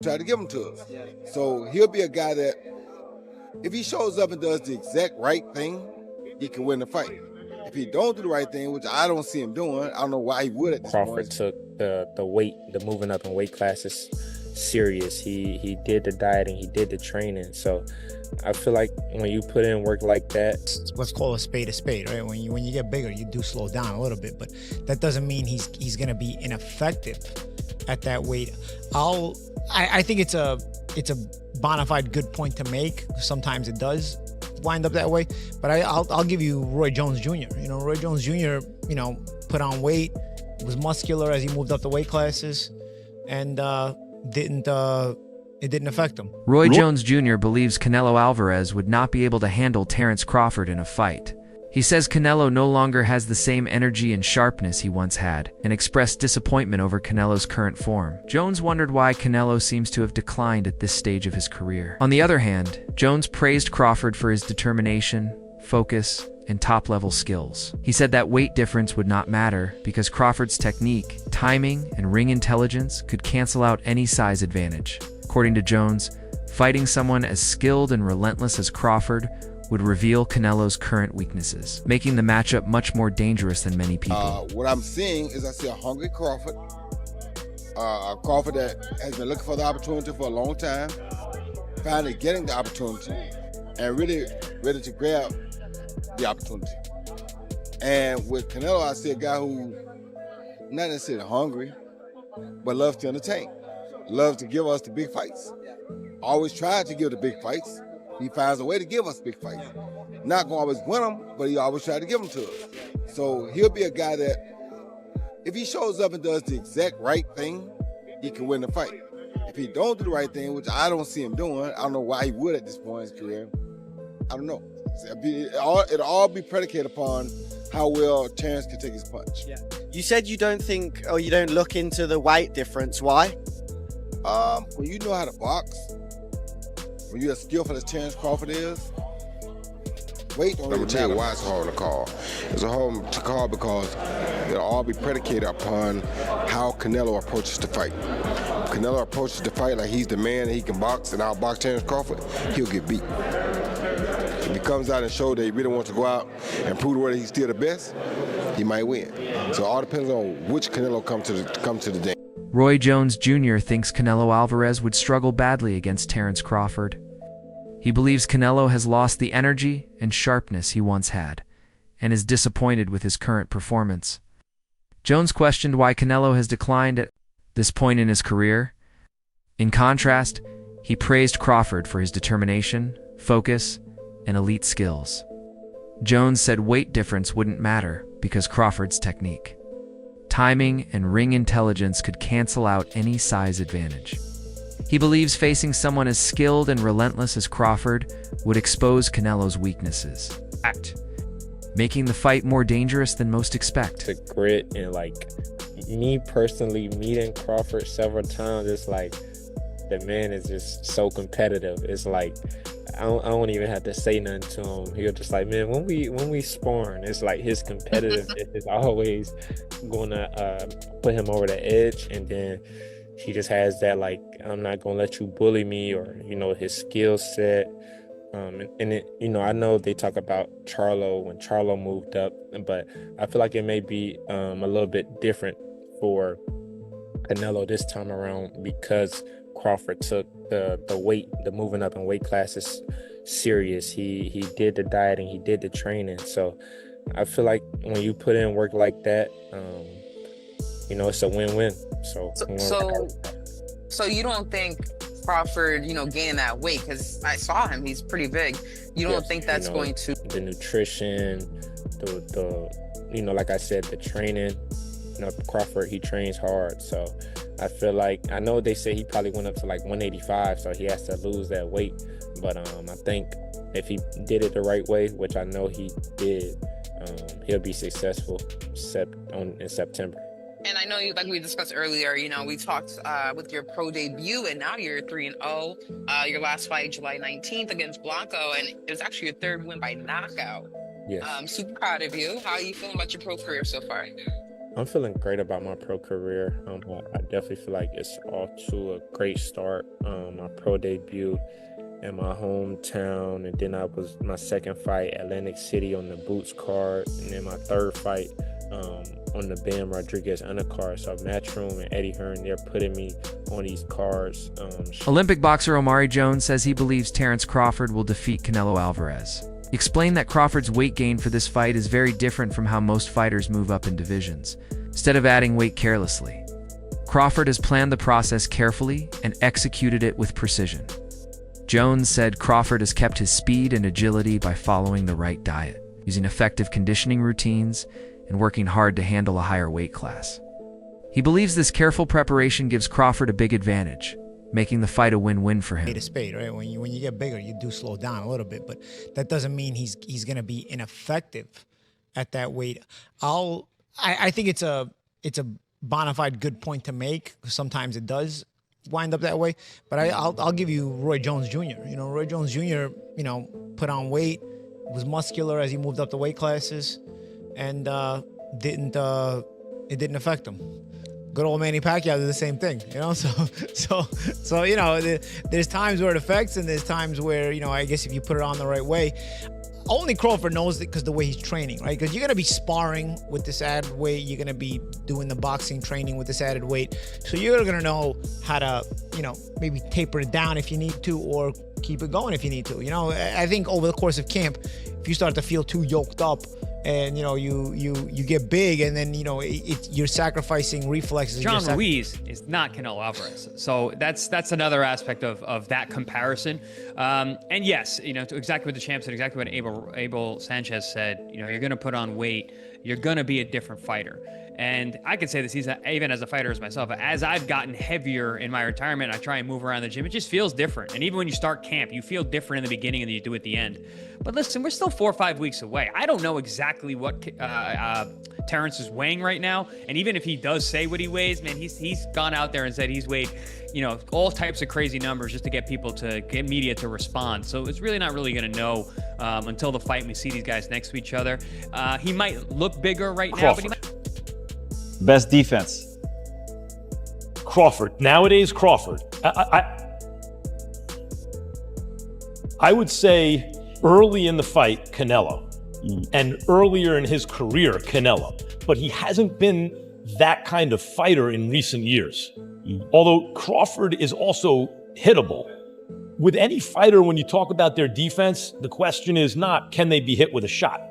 try to give them to us. So he'll be a guy that, if he shows up and does the exact right thing, he can win the fight. If he don't do the right thing, which I don't see him doing, I don't know why he would at this Crawford point. took the moving up in weight classes serious. He did the dieting, he did the training. So I feel like when you put in work like that, let's call a spade, right? When you get bigger, you do slow down a little bit, but that doesn't mean he's gonna be ineffective at that weight. I think it's a bona fide good point to make. Sometimes it does wind up that way, but I'll give you Roy Jones Jr. Roy Jones Jr. Put on weight, was muscular as he moved up the weight classes, and it didn't affect him. Roy Jones Jr. believes Canelo Alvarez would not be able to handle Terence Crawford in a fight. He says Canelo no longer has the same energy and sharpness he once had, and expressed disappointment over Canelo's current form. Jones wondered why Canelo seems to have declined at this stage of his career. On the other hand, Jones praised Crawford for his determination, focus, and top-level skills. He said that weight difference would not matter because Crawford's technique, timing, and ring intelligence could cancel out any size advantage. According to Jones, fighting someone as skilled and relentless as Crawford would reveal Canelo's current weaknesses, making the matchup much more dangerous than many people. What I'm seeing is I see a hungry Crawford, a Crawford that has been looking for the opportunity for a long time, finally getting the opportunity, and really ready to grab the opportunity. And with Canelo, I see a guy who not necessarily hungry, but loves to entertain, loves to give us the big fights. Always tries to give the big fights. He finds a way to give us big fights. Not gonna always win them, but he always tries to give them to us. So he'll be a guy that, if he shows up and does the exact right thing, he can win the fight. If he don't do the right thing, which I don't see him doing, I don't know why he would at this point in his career. I don't know. It'll all be predicated upon how well Terence can take his punch. Yeah. You said you don't think, or you don't look into the weight difference. Why? When you know how to box, when you're as skillful as Terence Crawford is, weight don't really matter. Let me tell you why it's hard to call. It's a hard to call because it'll all be predicated upon how Canelo approaches the fight. If Canelo approaches the fight like he's the man and he can box and outbox Terence Crawford, he'll get beat. If he comes out and shows that he really wants to go out and prove whether he's still the best, he might win. So it all depends on which Canelo come to the day. Roy Jones Jr. thinks Canelo Alvarez would struggle badly against Terence Crawford. He believes Canelo has lost the energy and sharpness he once had, and is disappointed with his current performance. Jones questioned why Canelo has declined at this point in his career. In contrast, he praised Crawford for his determination, focus, and elite skills. Jones said weight difference wouldn't matter because Crawford's technique, timing, and ring intelligence could cancel out any size advantage. He believes facing someone as skilled and relentless as Crawford would expose Canelo's weaknesses, making the fight more dangerous than most expect. the grit and me personally meeting Crawford several times, it's like the man is just so competitive. It's like I don't even have to say nothing to him. He'll just like, man, when we sparring, it's like his competitiveness is always gonna put him over the edge, and then he just has that like, I'm not gonna let you bully me, or his skill set. And it, I know they talk about Charlo when Charlo moved up, but I feel like it may be a little bit different for Canelo this time around because Crawford took the moving up in weight classes serious. He did the dieting, he did the training. So I feel like when you put in work like that, it's a win-win. So you don't think Crawford, gaining that weight, because I saw him, he's pretty big. You don't think that's going to... The nutrition, the like I said, the training. Crawford, he trains hard, so I feel like, I know they say he probably went up to like 185, so he has to lose that weight. But I think if he did it the right way, which I know he did, he'll be successful in September. And I know you, like we discussed earlier, we talked with your pro debut, and now you're 3-0. Your last fight, July 19th against Blanco, and it was actually your third win by knockout. Yes. Super proud of you. How are you feeling about your pro career so far? I'm feeling great about my pro career. I definitely feel like it's off to a great start. My pro debut in my hometown, and then I was my second fight, Atlantic City on the Boots card, and then my third fight on the Bam Rodriguez undercard. So Matchroom and Eddie Hearn, they're putting me on these cards. Olympic boxer Omari Jones says he believes Terence Crawford will defeat Canelo Alvarez. He explained that Crawford's weight gain for this fight is very different from how most fighters move up in divisions, instead of adding weight carelessly. Crawford has planned the process carefully and executed it with precision. Jones said Crawford has kept his speed and agility by following the right diet, using effective conditioning routines, and working hard to handle a higher weight class. He believes this careful preparation gives Crawford a big advantage, making the fight a win-win for him. Spade to spade, right? When you get bigger, you do slow down a little bit, but that doesn't mean he's going to be ineffective at that weight. I think it's a bona fide good point to make, because sometimes it does wind up that way. But I'll give you Roy Jones Jr. Roy Jones Jr. Put on weight, was muscular as he moved up the weight classes, and it didn't affect him. Good old Manny Pacquiao did the same thing, So there's times where it affects, and there's times where I guess if you put it on the right way. Only Crawford knows it because the way he's training, right? Because you're going to be sparring with this added weight. You're going to be doing the boxing training with this added weight. So you're going to know how to, maybe taper it down if you need to, or keep it going if you need to. I think over the course of camp, if you start to feel too yoked up and, you get big, and then, you're sacrificing reflexes. John Ruiz is not Canelo Alvarez. So that's another aspect of that comparison. And yes, to exactly what the champ said, exactly what Abel Sanchez said, you're going to put on weight. You're going to be a different fighter. And I can say this even as a fighter as myself, as I've gotten heavier in my retirement, I try and move around the gym. It just feels different. And even when you start camp, you feel different in the beginning than you do at the end. But listen, we're still 4 or 5 weeks away. I don't know exactly what Terence is weighing right now. And even if he does say what he weighs, man, he's gone out there and said he's weighed, all types of crazy numbers just to get people to get media to respond. So it's really not really going to know until the fight and we see these guys next to each other. He might look bigger right now, but he might. Best defense. Crawford. Nowadays, Crawford. I would say early in the fight, Canelo. And earlier in his career, Canelo. But he hasn't been that kind of fighter in recent years. Although Crawford is also hittable. With any fighter, when you talk about their defense, the question is not, can they be hit with a shot?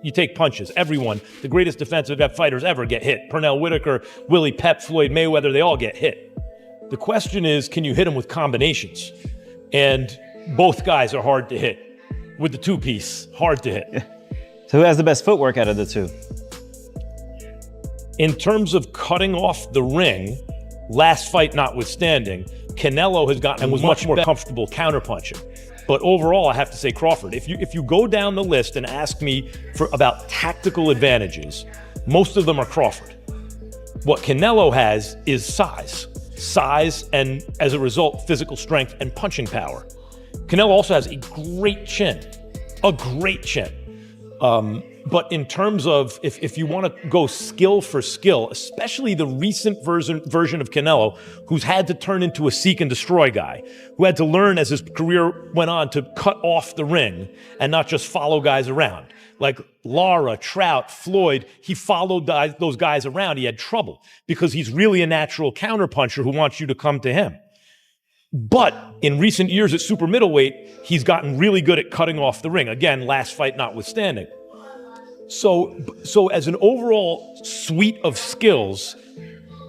You take punches. Everyone, the greatest defensive fighters ever get hit. Pernell Whitaker, Willie Pep, Floyd Mayweather, they all get hit. The question is, can you hit them with combinations? And both guys are hard to hit. With the two-piece, hard to hit. So who has the best footwork out of the two? In terms of cutting off the ring, last fight notwithstanding, Canelo has gotten and was much more comfortable counterpunching. But overall, I have to say Crawford. If you go down the list and ask me about tactical advantages, most of them are Crawford. What Canelo has is size, and as a result, physical strength and punching power. Canelo also has a great chin. But in terms of if you want to go skill for skill, especially the recent version of Canelo, who's had to turn into a seek and destroy guy, who had to learn as his career went on to cut off the ring and not just follow guys around. Like Lara, Trout, Floyd, he followed those guys around. He had trouble because he's really a natural counterpuncher who wants you to come to him. But in recent years at super middleweight, he's gotten really good at cutting off the ring. Again, last fight notwithstanding. So as an overall suite of skills,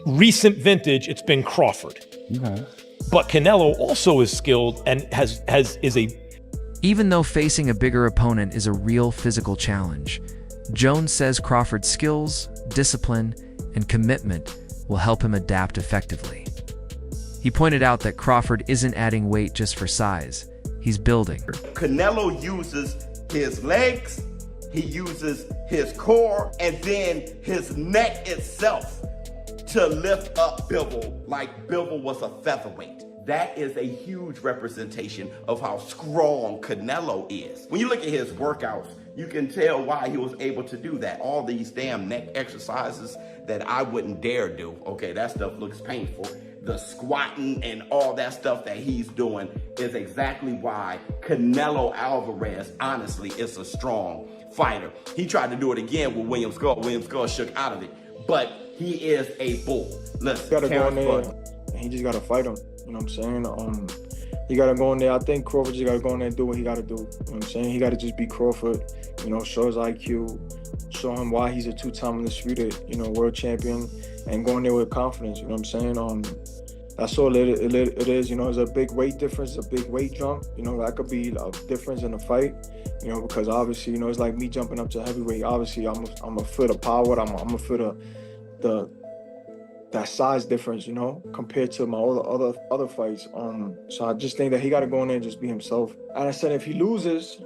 recent vintage, it's been Crawford. Okay. But Canelo also is skilled and is a. Even though facing a bigger opponent is a real physical challenge, Jones says Crawford's skills, discipline, and commitment will help him adapt effectively. He pointed out that Crawford isn't adding weight just for size. He's building. Canelo uses his legs, he uses his core, and then his neck itself to lift up Bivol like Bivol was a featherweight. That is a huge representation of how strong Canelo is. When you look at his workouts, you can tell why he was able to do that. All these damn neck exercises that I wouldn't dare do. Okay, that stuff looks painful. The squatting and all that stuff that he's doing is exactly why Canelo Alvarez, honestly, is a strong fighter. He tried to do it again with William Skull. William Skull shook out of it, but he is a bull. Listen, gotta go in there and he just gotta fight him. You know what I'm saying? He gotta go in there. I think Crawford just gotta go in there and do what he gotta do. You know what I'm saying? He gotta just beat Crawford, you know, show his IQ, show him why he's a two-time undisputed, you know, world champion, and go in there with confidence. You know what I'm saying? That's all it is. You know, it's a big weight difference, a big weight jump. You know, that could be a difference in the fight. You know, because obviously, you know, it's like me jumping up to heavyweight. Obviously, I'm a foot of power. I'm a foot of that size difference, you know, compared to my other fights. So I just think that he got to go in there and just be himself. And I said, if he loses,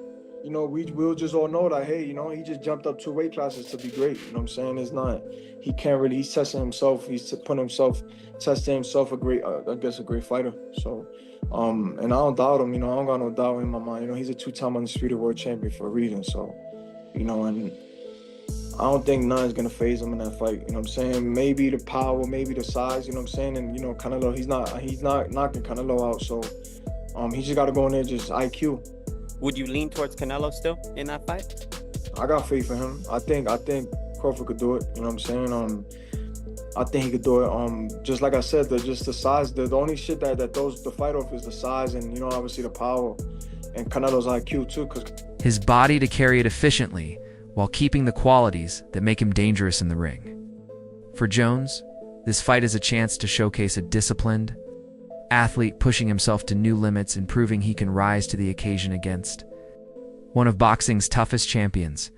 you know, we'll just all know that, hey, you know, he just jumped up 2 weight classes to be great. You know what I'm saying? It's not, he can't really, he's testing himself. He's testing himself a great fighter. So, and I don't doubt him, you know, I don't got no doubt in my mind. You know, he's a 2-time undisputed world champion for a reason. So, you know, and I don't think none's gonna phase him in that fight. You know what I'm saying? Maybe the power, maybe the size, you know what I'm saying? And, you know, Canelo, he's not knocking Canelo out. So, he just got to go in there just IQ. Would you lean towards Canelo still in that fight? I got faith in him. I think Crawford could do it. You know what I'm saying? I think he could do it. Just like I said, just the size. The only shit that throws the fight off is the size, and, you know, obviously the power, and Canelo's IQ too. Cause his body to carry it efficiently while keeping the qualities that make him dangerous in the ring. For Jones, this fight is a chance to showcase a disciplined athlete pushing himself to new limits and proving he can rise to the occasion against one of boxing's toughest champions.